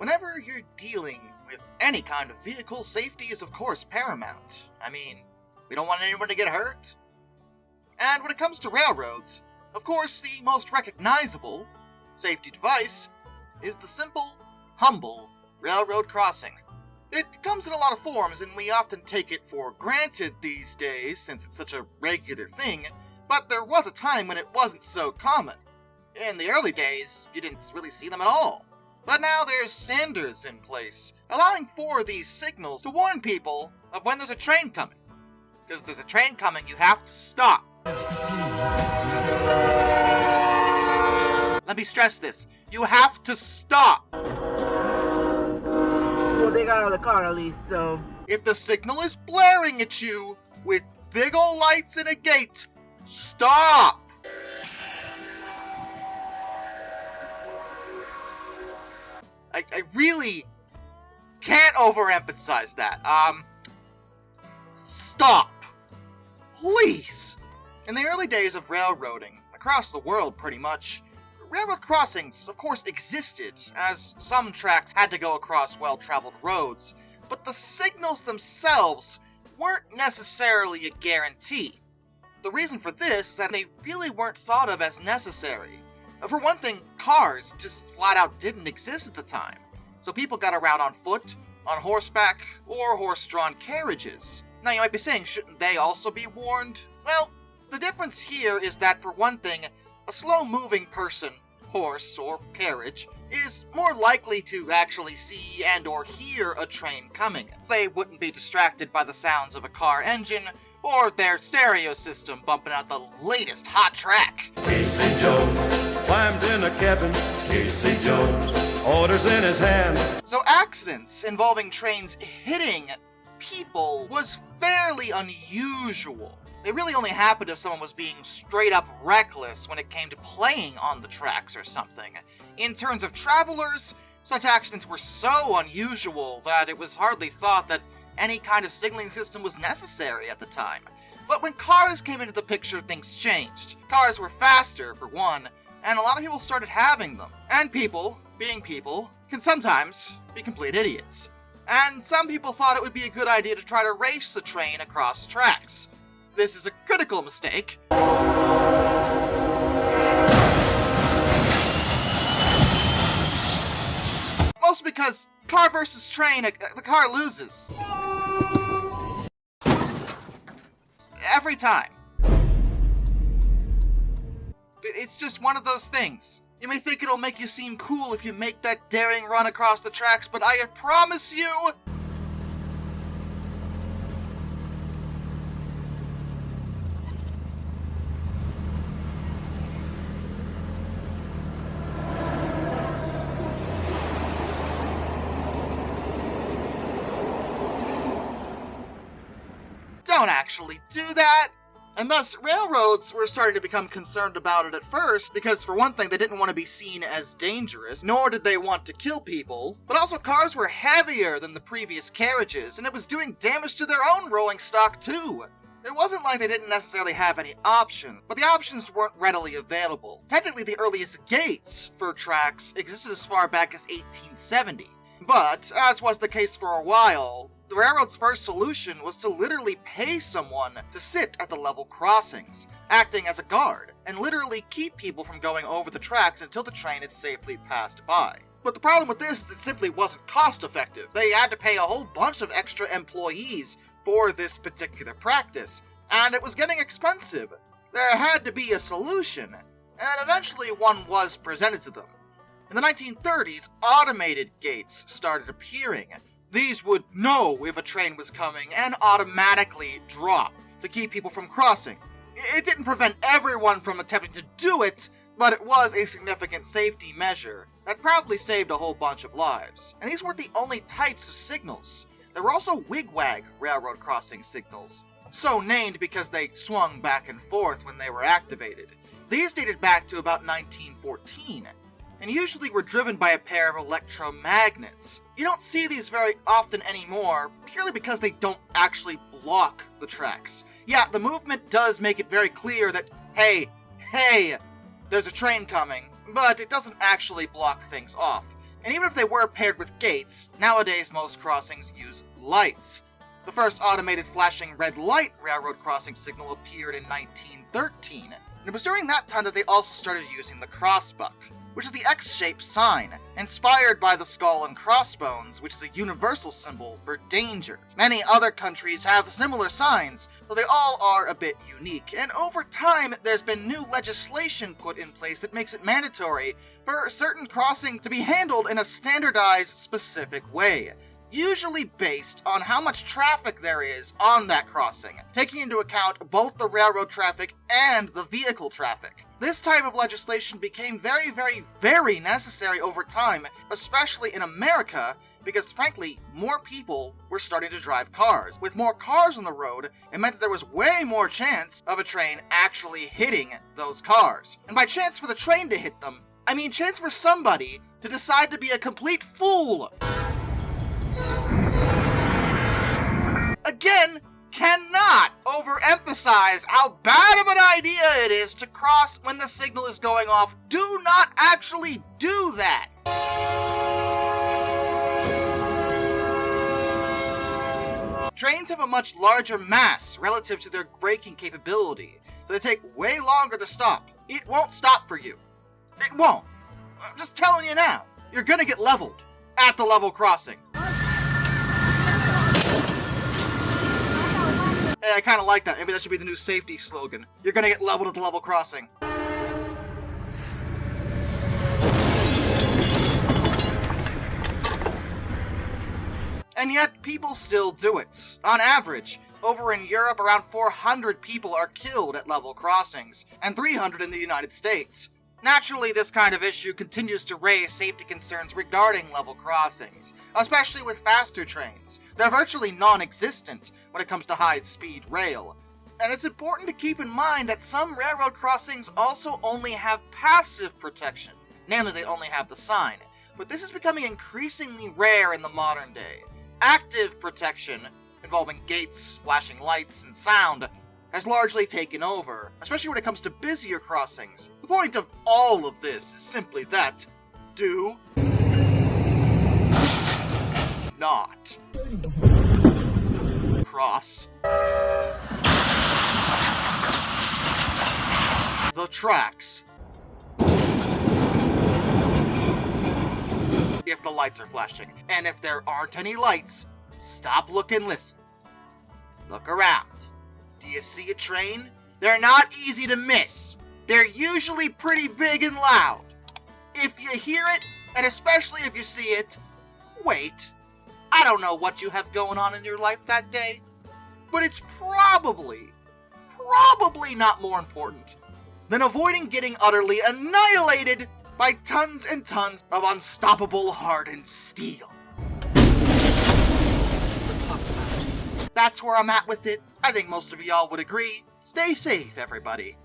Whenever you're dealing with any kind of vehicle, safety is of course paramount. I mean, we don't want anyone to get hurt. And when it comes to railroads, of course the most recognizable safety device is the simple, humble railroad crossing. It comes in a lot of forms, and we often take it for granted these days since it's such a regular thing, but there was a time when it wasn't so common. In the early days, you didn't really see them at all. But now there's standards in place, allowing for these signals to warn people of when there's a train coming. Because if there's a train coming, you have to stop. Let me stress this. You have to stop. Well, they got out of the car at least, so... If the signal is blaring at you with big ol' lights and a gate, stop! I really can't overemphasize that. Stop. Please. In the early days of railroading, across the world pretty much, railroad crossings, of course, existed, as some tracks had to go across well-traveled roads, but the signals themselves weren't necessarily a guarantee. The reason for this is that they really weren't thought of as necessary. For one thing, cars just flat out didn't exist at the time, so people got around on foot, on horseback, or horse-drawn carriages. Now you might be saying, shouldn't they also be warned? Well, the difference here is that for one thing, a slow-moving person, horse, or carriage is more likely to actually see and or hear a train coming. They wouldn't be distracted by the sounds of a car engine or their stereo system bumping out the latest hot track. Casey Jones climbed in a cabin. Casey Jones, orders in his hand. So accidents involving trains hitting people was fairly unusual. It really only happened if someone was being straight up reckless when it came to playing on the tracks or something. In terms of travelers, such accidents were so unusual that it was hardly thought that any kind of signaling system was necessary at the time. But when cars came into the picture, things changed. Cars were faster, for one, and a lot of people started having them. And people, being people, can sometimes be complete idiots. And some people thought it would be a good idea to try to race the train across tracks. This is a critical mistake. Mostly because car versus train, the car loses. Every time. It's just one of those things. You may think it'll make you seem cool if you make that daring run across the tracks, but I promise you... don't actually do that. And thus, railroads were starting to become concerned about it at first, because for one thing, they didn't want to be seen as dangerous, nor did they want to kill people, but also cars were heavier than the previous carriages, and it was doing damage to their own rolling stock too. It wasn't like they didn't necessarily have any options, but the options weren't readily available. Technically, the earliest gates for tracks existed as far back as 1870. But, as was the case for a while, the railroad's first solution was to literally pay someone to sit at the level crossings, acting as a guard, and literally keep people from going over the tracks until the train had safely passed by. But the problem with this is it simply wasn't cost effective. They had to pay a whole bunch of extra employees for this particular practice, and it was getting expensive. There had to be a solution, and eventually one was presented to them. In the 1930s, automated gates started appearing. These would know if a train was coming and automatically drop to keep people from crossing. It didn't prevent everyone from attempting to do it, but it was a significant safety measure that probably saved a whole bunch of lives. And these weren't the only types of signals. There were also wigwag railroad crossing signals, so named because they swung back and forth when they were activated. These dated back to about 1914, and usually were driven by a pair of electromagnets. You don't see these very often anymore, purely because they don't actually block the tracks. Yeah, the movement does make it very clear that, hey, there's a train coming, but it doesn't actually block things off. And even if they were paired with gates, nowadays most crossings use lights. The first automated flashing red light railroad crossing signal appeared in 1913, and it was during that time that they also started using the crossbuck, which is the X-shaped sign, inspired by the skull and crossbones, which is a universal symbol for danger. Many other countries have similar signs, though they all are a bit unique, and over time there's been new legislation put in place that makes it mandatory for certain crossings to be handled in a standardized, specific way, usually based on how much traffic there is on that crossing, taking into account both the railroad traffic and the vehicle traffic. This type of legislation became very, very, very necessary over time, especially in America, because frankly, more people were starting to drive cars. With more cars on the road, it meant that there was way more chance of a train actually hitting those cars. And by chance for the train to hit them, I mean chance for somebody to decide to be a complete fool. Again, cannot overemphasize how bad of an idea it is to cross when the signal is going off. Do not actually do that! Trains have a much larger mass relative to their braking capability, so they take way longer to stop. It won't stop for you. It won't. I'm just telling you now. You're gonna get leveled at the level crossing. Hey, I kind of like that. Maybe that should be the new safety slogan. You're gonna get leveled at the level crossing. And yet, people still do it. On average, over in Europe, around 400 people are killed at level crossings, and 300 in the United States. Naturally, this kind of issue continues to raise safety concerns regarding level crossings, especially with faster trains. They're virtually non-existent when it comes to high-speed rail. And it's important to keep in mind that some railroad crossings also only have passive protection, namely they only have the sign, but this is becoming increasingly rare in the modern day. Active protection, involving gates, flashing lights, and sound, has largely taken over, especially when it comes to busier crossings. The point of all of this is simply that, do not cross the tracks if the lights are flashing. And if there aren't any lights, stop, look, and listen. Look around. Do you see a train? They're not easy to miss. They're usually pretty big and loud. If you hear it, and especially if you see it, wait. I don't know what you have going on in your life that day, but it's probably not more important than avoiding getting utterly annihilated by tons and tons of unstoppable hardened steel. That's where I'm at with it. I think most of y'all would agree. Stay safe, everybody.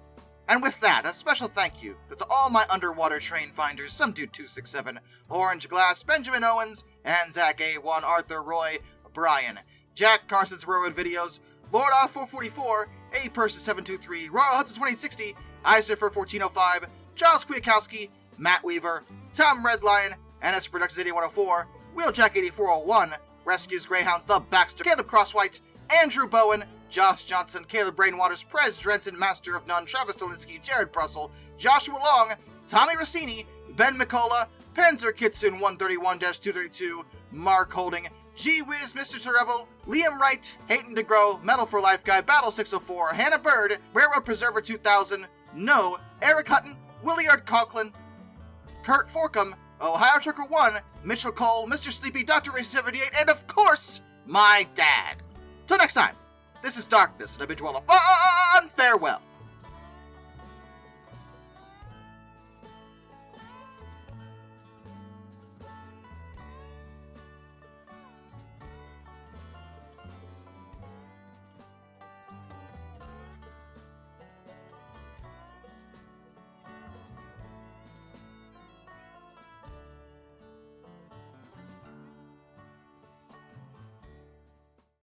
And with that, a special thank you to all my underwater train finders, Some Dude 267, Orange Glass, Benjamin Owens, and Zach A1, Arthur Roy, Brian, Jack Carson's Railroad Videos, Lord R444, A Person 723, Royal Hudson 2060, Isurfer 1405, Charles Kwiatkowski, Matt Weaver, Tom Redline, NS Productions 8104, Wheeljack 8401, Rescues Greyhounds, The Baxter, Caleb Crosswhite, Andrew Bowen, Josh Johnson, Caleb Brainwaters, Prez Drenton, Master of None, Travis Dolinsky, Jared Prussell, Joshua Long, Tommy Rossini, Ben McCullough, Panzer Kitsune 131-232, Mark Holding, G-Wiz, Mr. Terrevel, Liam Wright, Hayden DeGrow, Metal for Life Guy, Battle 604, Hannah Bird, Railroad Preserver 2000, No, Eric Hutton, Williard Conklin, Kurt Forkham, Ohio Trucker 1, Mitchell Cole, Mr. Sleepy, Dr. Race 78, and of course, my dad. Till next time, this is Darkness, and I bid you all a fun farewell.